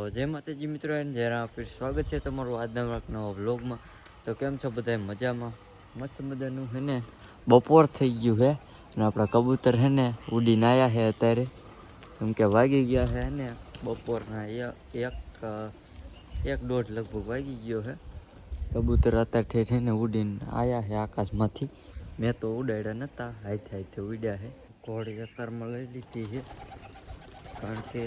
જય માતાજી મિત્રો, એને જરા આપીર સ્વાગત છે તમારું આજના નવા વ્લોગમાં. તો કેમ છો બધા? મજામાં? મસ્ત મજાનું હે ને. બપોર થઈ ગયું હે અને આપણા કબૂતર હે ને ઉડીને આવ્યા હે અત્યારે. કેમ કે વાગી ગયા હે ને બપોરના એક દોઢ લગભગ વાગી ગયો હે. કબૂતર અત્યારે ઠેઠ ને ઉડીને આવ્યા હે આકાશમાંથી. મેં તો ઉડાડ્યા નહોતા, હાથે ઉડ્યા હે. ઘોડી અત્યારમાં લઈ લીધી છે કારણ કે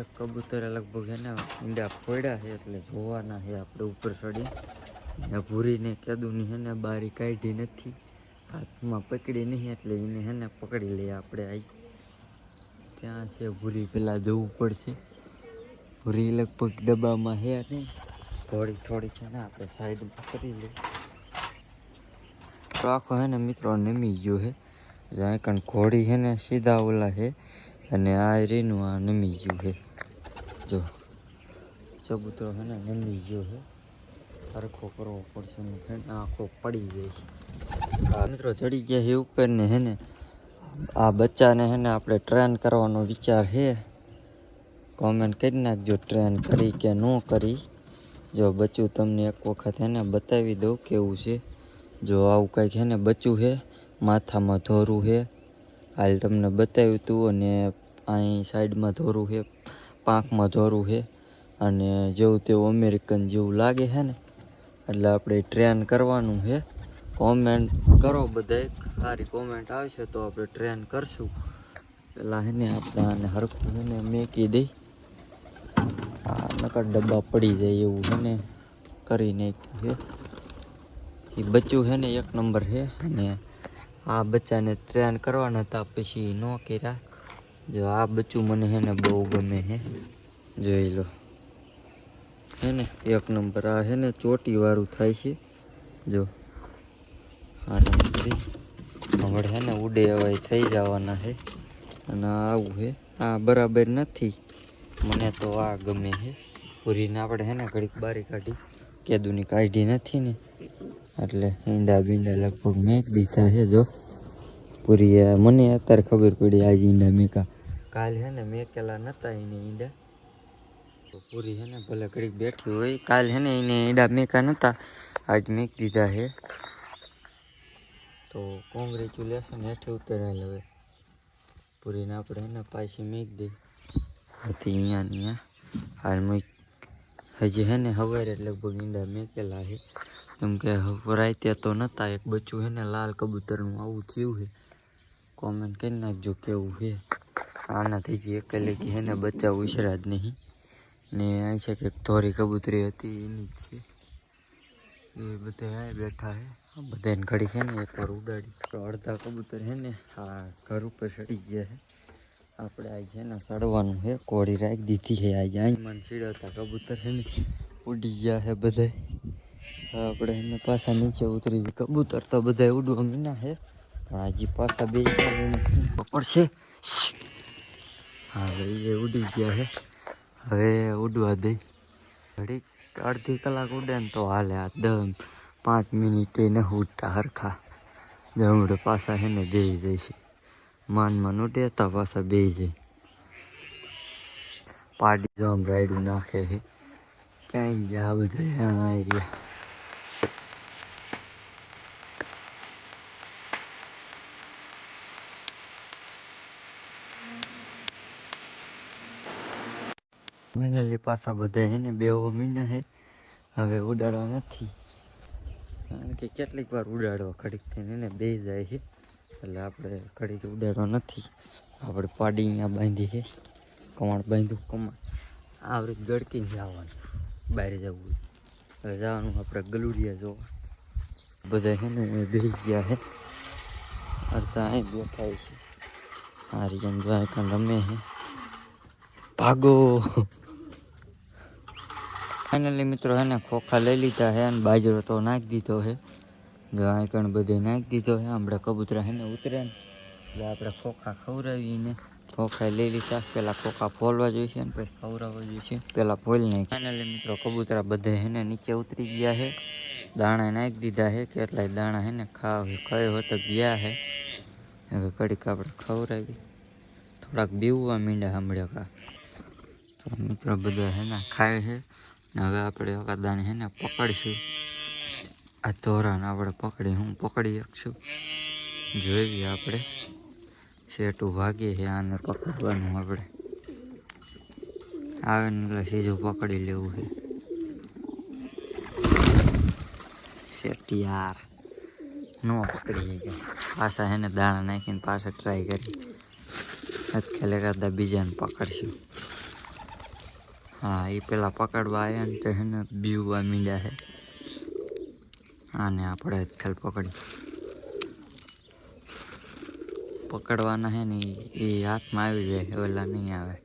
એક કબૂતરે લગભગ એને ઈંડા ફોડ્યા છે એટલે જોવાના છે આપણે ઉપર ચડી. ને ભૂરીને કેદુની હેને બારી કાઢી નથી, હાથમાં પકડી નહીં એટલે એને હેને પકડી લઈએ આપણે. આવી ક્યાં છે ભૂરી? પેલા જવું પડશે. ભૂરી લગભગ ડબ્બામાં હે નહીં. ઘોડી થોડી છે ને આપણે સાઈડમાં કરી લઈએ. તો આખો હે ને મિત્રો નમી ગયો છે. જ્યાં કણ ઘોડી હે ને સીધા ઓલા છે અને આ રીનું આ નમી ગયું છે. જો ચબૂતરો હે ને નમી ગયો છે, સરખો કરવો પડશે ને આખો પડી જાય છે. આ મિત્રો ચડી ગયા છે ઉપર ને હે ને આ બચ્ચાને હે ને આપણે ટ્રેન કરવાનો વિચાર છે. કોમેન્ટ કરી નાખજો ટ્રેન કરી કે ન કરી. જો બચ્ચું તમને એક વખત હે ને બતાવી દઉં કેવું છે. જો આવું કંઈક હે ને બચ્ચું છે, માથામાં ધોરું છે. હાલ તમને બતાવ્યું હતું. અને અહીં સાઈડમાં ધોરું છે, પાંખમાં ધોરું છે અને જેવું તેવું અમેરિકન જેવું લાગે છે ને. એટલે આપણે ટ્રેન કરવાનું છે. કોમેન્ટ કરો બધાય, સારી કોમેન્ટ આવશે તો આપણે ટ્રેન કરશું. પેલા હે ને આપણે આને હરખું હે ને મેકી દઈ. આ નકર ડબ્બા પડી જાય એવું છે ને કરી નાખ્યું છે. એ બચ્ચું છે ને એક નંબર છે. અને આ બચ્ચાને ટ્રેન કરવાના હતા પછી ન કર્યા. જો આ બચ્ચું મને હે ને બહુ ગમે છે, જોઈ લો હે ને એક નંબર. આ હે ને ચોટી વાળું થાય છે. જો આ નંબરી હમણાં હે ને ઉડે હવે થઈ જવાના છે. અને આવું છે, આ બરાબર નથી. મને તો આ ગમે છે. પૂરીને આપણે હે ને ઘડીક બારી કાઢી, કેદુની કાઢી નથી ને એટલે ઈંડા બીંડા લગભગ મેક દીધા છે. જો પૂરી મને અત્યારે ખબર પડી આજ ઈંડા મેકા. કાલ હે ને મેકેલા નતા એને ઈંડા. તો પૂરી હે ને ભલે ઘડીક બેઠી હોય, કાલ હે ને એને ઈંડા મેકા નતા, આજ મેક દીધા છે. તો કોંગ્રેચ્યુલેશન હેઠે ઉતરેલ. હવે પૂરીને આપણે હે ને પાછી મેક દઈ હતી અહીંયા હાલ મૂક. હજી હે ને હવારે લગભગ ઈંડા મેકેલા છે. કેમ કે રાતે તો નતા. એક બચ્ચું હે ને લાલ કબૂતરનું આવું થયું છે. કોમેન્ટ કરી નાખજો કેવું છે. આનાથી જ એક લગી હે ને બચ્ચા ઉછરા જ નહીં. ને અહીં છે કે ધોરી કબૂતરી હતી એની જ છે. એ બધા આ બેઠા છે. બધાને ઘડી છે ને એકવાર ઉડાડી. તો અડધા કબૂતર છે ને આ ઘર ઉપર ચડી ગયા છે. આપણે આ છે ને ચડવાનું છે. કોળી રાખી દીધી છે. આજે અહીં ચીડવતા કબૂતર છે ને ઉડી ગયા છે બધા. આપણે એને પાછા નીચે ઉતરી. કબૂતર તો બધા ઉડવા મીના છે પણ હજી પાછા બે પડશે. હા એ ઉડી ગયા છે. હવે ઉડવા દઈ. ઘડીક અડધી કલાક ઉડે ને તો હાલે. આ 5 મિનિટે ન ઉડતા હરખા. જમડે પાછા છે ને બેસી જાય છે. માન ઉડેતા પાછા બેસી જાય. પાડી જમ રાયડું નાખે છે. ક્યાંય ગયા બધા એરિયા. ફાઇનલી પાછા બધા એને બેહવા મીના છે. હવે ઉડાડવા નથી કારણ કે કેટલીક વાર ઉડાડવા ઘડીક થઈને એને બે જાય છે. એટલે આપણે ઘડીક ઉડાડવા નથી. આપણે પાડી અહીંયા બાંધી છે. કમાણ બાંધ્યું. કમાણ આવી ગળકીને જવાનું. બહાર જવું હવે જવાનું આપણે ગલુડિયા જોવા. બધા છે ને બેસી ગયા છે. અડધા અહીં બેઠા છે. આ રીતનું જાય કાં રમે છે. ભાગો. ફાઇનલી મિત્રો હે ને ખોખા લઈ લીધા છે અને બાજરો તો નાખી દીધો છે. જો આ કણ બધે નાખી દીધો છે. આપણે કબૂતરા હે ને ઉતરે ને એટલે આપણે ખોખા ખવડાવીને ખોખા લઈ લીધા. પેલા ખોખા ફોલવા જોઈશે ને પછી ખવડાવવા જોઈશે. પેલા ફોલ નાખી. ફાઇનલી મિત્રો કબૂતરા બધે હે ને નીચે ઉતરી ગયા છે. દાણા નાખી દીધા છે. કેટલાય દાણા હે ને ખાઈ હોત ગયા છે. હવે કડીક આપણે ખવડાવી. થોડાક બીવવા મીંડા સાંભળ્યા કા. મિત્રો બધા હે ને ખાય છે ને હવે આપણે એકાદાને હે ને પકડશું. આ ધોરાને આપણે પકડી શકશું. જોઈએ આપણે શેટું ભાગીએ છે આને પકડવાનું. આપણે આવે ને એટલે સીધું પકડી લેવું છે. શેટિયાર નો પકડી ગયા પાછા હે ને દાણા નાખીને પાછા ટ્રાય કરી. ખેલે કરતા બીજાને પકડશું. હા એ પેલા પકડવા આવ્યા ને તો હે ને બીવવા મીડ્યા છે. આને આપણે ખેલ પકડવાના હે ને એ હાથમાં આવી જાય ઓલા નહીં આવે.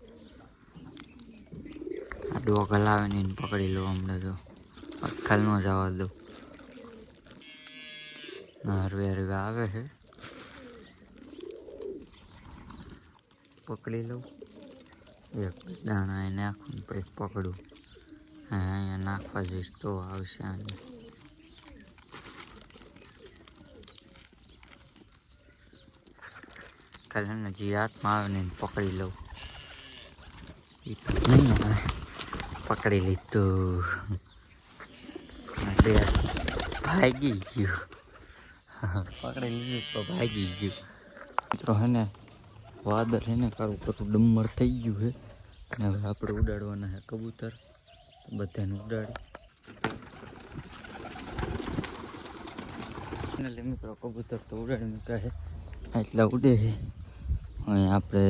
આ ડોક હલાવે ને એને પકડી લો હમણાં. તો ખેલ ન જવા દો. હરવે આવે છે પકડી લઉં. એક દાણા એ નાખું ને પછી પકડું. હા અહીંયા નાખવા જઈશ તો આવશે. આને ખાલી ને જે હાથમાં આવે ને એને પકડી લઉં. એ તો નહીં આવે. પકડી લીધું. ભાગી ગયું. પકડી લીધું તો ભાગી ગયું. મિત્રો હે ને વાદળ છે ને કારું ડમર થઈ ગયું છે. ને હવે આપણે ઉડાડવાના છે કબૂતર. બધાને ઉડાડી મિત્રો કબૂતર તો ઉડાડી મૂક્યા છે એટલા ઉડે છે. અહીંયા આપણે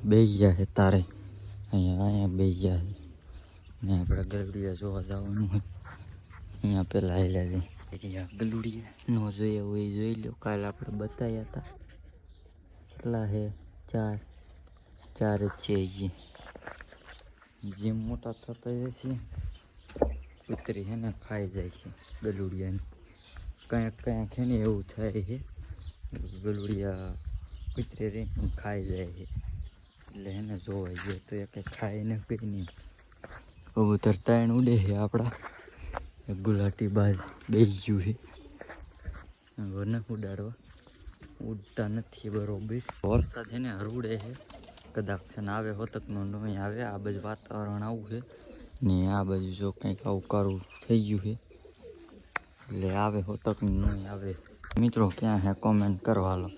બેસી ગયા છે તારે. અહીંયા બેસી ગયા છે ને આપણે ગલુડિયા જોવા જવાનું હોય. અહીંયા પેલા આવેલા છે ગલુડિયા નો જોયા હોય જોઈ લો. કાલે આપણે બતાવ્યા હતા. કેટલા છે? ચાર જ છે. જેમ મોટા થતા જાય છે કૂતરી છે ને ખાઈ જાય છે ગલુડિયાને. ક્યાંક છે ને એવું થાય છે ગલુડિયા કૂતરી રહીને ખાઈ જાય છે. એટલે એને જોવાઈ ગયો તો એ કંઈ ખાય ને કંઈ નહીં. કબૂતર તાણ ઉડે છે આપણા. ગુલાટી બાજ બેસી ગયું છે. હવે ન ઉડાડવા ઉડતા નથી બરોબર. વરસાદ છે ને હરવડે છે. કદાચ છે ને આવે હોતકનો નહીં આવે. આ બાજુ વાતાવરણ આવું છે ને આ બાજુ જો કંઈક આવું કરવું થઈ ગયું છે એટલે આવે હોતકનું નહીં આવે. મિત્રો ક્યાં હે કોમેન્ટ કરવા લો.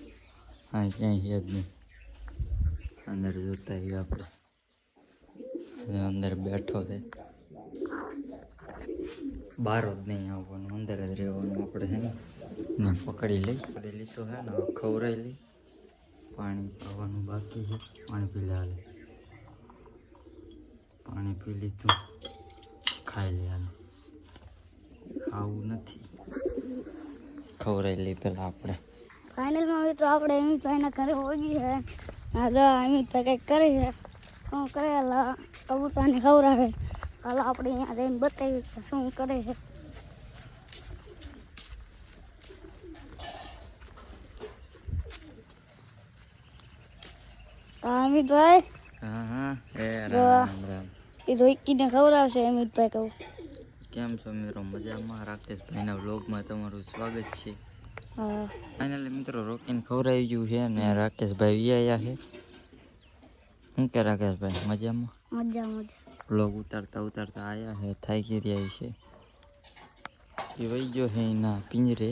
હા ક્યાંય છે જ નહીં. અંદર જોતા છીએ આપણે. અંદર બેઠો છે. બહાર જ નહીં આવવાનું, અંદર જ રહેવાનું. આપણે છે ને પકડી લીધો છે ને ખવડાવી લઈ. પાણી પીવાનું બાકી છે. પાણી પી લે. પાણી પી લીધું. ખાઈ લે. ખાવું નથી. ખવડાવી લઈ પેલા આપણે. ફાઇનલમાં મિત્રો આપણે અમિતભાઈના ઘરે હોગી છે. અમિતભાઈ કંઈક કરે છે. શું કરેલા કબૂતરને ખવડાવે. હાલ આપણે અહીંયા જઈને બતાવી કે શું કરે છે. અમિતભાઈ એ રોકીને ખવડાવશે. અમિતભાઈ કહું કેમ છો મિત્રો? મજામાં? રાકેશભાઈના વ્લોગમાં તમારું સ્વાગત છે. ફાઇનલી મિત્રો રોકીને ખવડાવી ગયું છે ને રાકેશભાઈ આવ્યા છે. શું કે રાકેશભાઈ મજામાં? મજા વ્લોગ ઉતારતા આવ્યા છે. થાકી રહ્યા છે. એ વહી ગયો છે એના પિંજરે.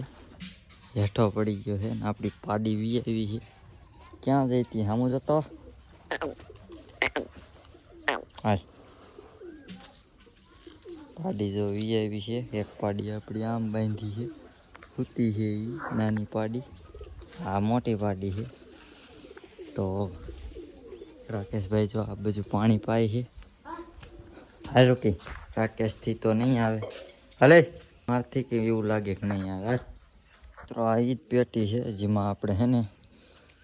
હેઠો પડી ગયો છે ને આપણી પાડી વી આવી છે. ક્યાં જઈતી સામું જતો? હાલ પાડી જો વી આવી છે. એક પાડી આપણી આમ બાંધી છે. સૂતી છે એ નાની પાડી. આ મોટી પાડી છે. તો રાકેશભાઈ જો આ બધું પાણી પાય છે. હાલ કે રાકેશથી તો નહીં આવે. હાલે મારથી કે એવું લાગે કે નહીં આવે. તો આ ઈ જ પેટી છે જેમાં આપણે હે ને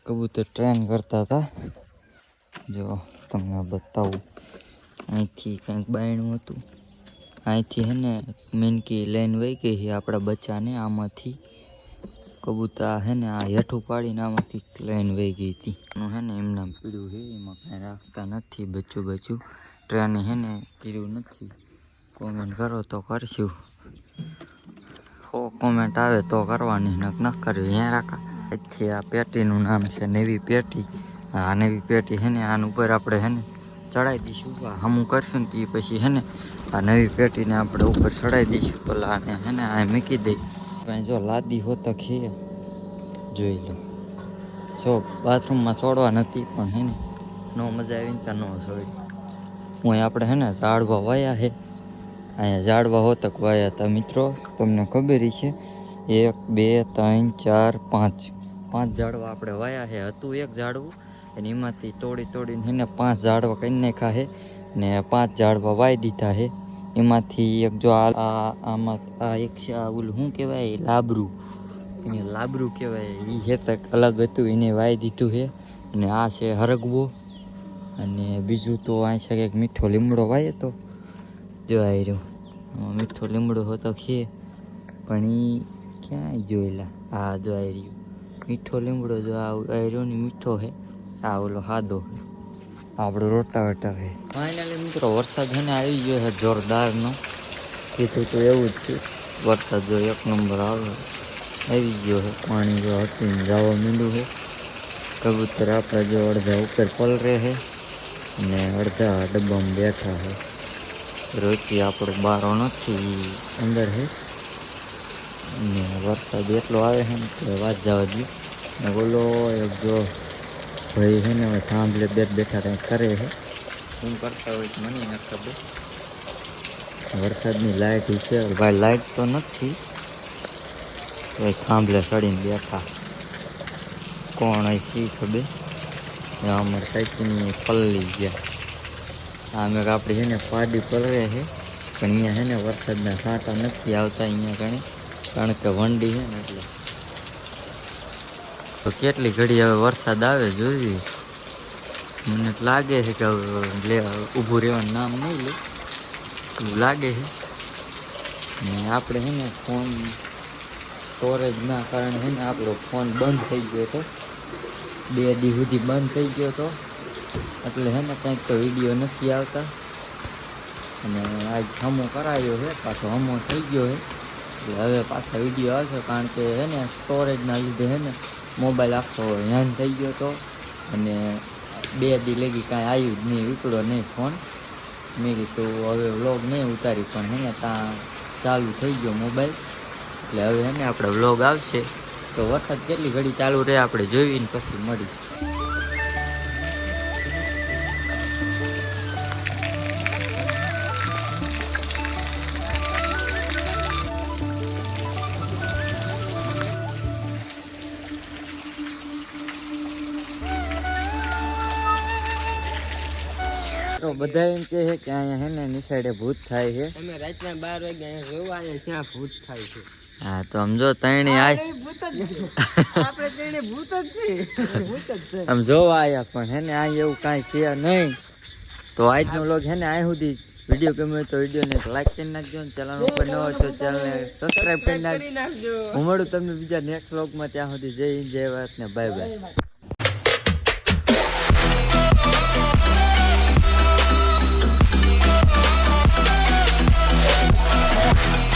કબૂતર ટ્રેન કરતા હતા. જો તમને બતાવું. અહીંથી કંઈક બાયણું હતું. અહીંથી હે ને મીનકી લઈને વહી ગઈ છે આપણા બચ્ચાને. આમાંથી કબૂતર હે ને આ હેઠું પાડીને આમાંથી લઈને વહી ગઈ હતી. હે ને એમના પીડું છે. એમાં કાંઈ રાખતા નથી. બચ્ચું ટ્રેન હે ને પીડું નથી. કોમેન્ટ કરો તો કરશું. કોમેન્ટ આવે તો કરવાની, ન કરવી અહીંયા રાખા. પછી આ પેટીનું નામ છે નેવી પેટી. આ નેવી પેટી છે ને આના ઉપર આપણે છે ને ચડાવી દઈશું. હમું કરશું ને તે પછી હે ને આ નવી પેટીને આપણે ઉપર ચડાવી દઈશું. પેલા આને હે ને આ મૂકી દઈ. કાંઈ જો લાદી હોતા ખે જોઈ લો. જો બાથરૂમમાં છોડવા નથી પણ હે ને નો મજા આવી ને ત્યાં ન છોડી. હું આપણે હે ને ઝાડવા વાયા છે. અહીંયા ઝાડવા હોતક વાયા હતા મિત્રો, તમને ખબર છે. 1 2 3 4 5 ઝાડવા આપણે વાયા છે. હતું એક ઝાડવું અને એમાંથી તોડીને હે ને 5 ઝાડવા કરી નાખ્યા છે ને 5 ઝાડવા વાઈ દીધા છે. એમાંથી એક જો આમાં આ એક છે, આ ઓલું શું કહેવાય, લાબરું, એને લાબરું કહેવાય. એ હેતક અલગ હતું એને વાઈ દીધું છે. અને આ છે હરગવો. અને બીજું તો આ છે કે મીઠો લીમડો વાય તો જો આવી રહ્યો મીઠો લીમડો હતો ખે પણ એ ક્યાંય જોયેલા. હા જો આવી રહ્યું મીઠો લીમડો, જો આવી રહ્યો ને મીઠો છે. આ ઓલો સાદો આપણો રોટાવેટર છે. ફાઇનલી મિત્રો વરસાદ છે ને આવી ગયો છે જોરદારનો. કીધું તો એવું જ છે, વરસાદ જો 1 નંબર આવી ગયો છે. પાણી જો હટીને જવા માંડ્યું છે. કબૂતર આપણે જો અડધા ઉપર પલરે છે ને અડધા ડબ્બામાં બેઠા છે. રોચી આપણો બારો નથી, અંદર છે. ને વરસાદ એટલો આવે છે ને કે વાત જવા દઉં. ને બોલો એક જો ભાઈ છે ને હવે થાંભલે બેઠા કંઈક કરે છે. શું કરતા હોય મને નથી ખબર. વરસાદની લાઇટ છે ભાઈ, લાઇટ તો નથી. થાંભલે ચડીને બેઠા કોણ હોય શી ખબર. અમારે સાઈકલની પલળી ગયા. આમે આપણે છે ને પાડી પલરે છે પણ અહીંયા છે ને વરસાદના છાંટા નથી આવતા અહીંયા કણે, કારણ કે વંડી છે ને એટલે. તો કેટલી ઘડી હવે વરસાદ આવે જોઈ. મને લાગે છે કે હવે ઊભું રહેવાનું નામ નહીં લે એવું લાગે છે. ને આપણે છે ને ફોન સ્ટોરેજના કારણે છે ને આપણો ફોન બંધ થઈ ગયો હતો. 2 દી સુધી બંધ થઈ ગયો હતો એટલે છે ને કંઈક તો વિડીયો નથી આવતા. અને આજ હમો કરાયો છે, પાછો હમો થઈ ગયો છે એટલે હવે પાછા વિડીયો આવશે. કારણ કે છે ને સ્ટોરેજના લીધે છે ને મોબાઈલ આખો હેંગ થઈ ગયો હતો અને 2 દી લગી કાંઈ આવ્યું જ નહીં, ઉપડો નહીં ફોન. મેં કીધું હવે વ્લોગ નહીં ઉતારી પણ છે ને ત્યાં ચાલુ થઈ ગયો મોબાઈલ એટલે હવે છે ને આપણે વ્લોગ આવશે. તો વરસાદ કેટલી ઘડી ચાલુ રહે આપણે જોઈને પછી મળી. તો બધા એમ કહે છે કે અહીંયા હે ને નિશાળે ભૂત થાય છે. અમે રાતના 12 વાગે અહીંયા જોવા આવ્યા ત્યાં ભૂત થાય છે. હા તો સમજો તણી આય આપણે તેને ભૂત જ છે. આમ જોવા આવ્યા પણ હે ને આ એવું કાંઈ છે નહીં. તો આજનો વ્લોગ હે ને આ સુધી. વિડીયો ગમે તો વિડીયોને લાઈક કરી નાખજો ને ચેનલ ઉપર ન હોય તો ચેનલને સબસ્ક્રાઇબ કરી નાખજો. હું મળું તમને બીજા નેક્સ્ટ વ્લોગમાં. ત્યાં સુધી જય હિન્દ, જય ભારત ને બાય બાય.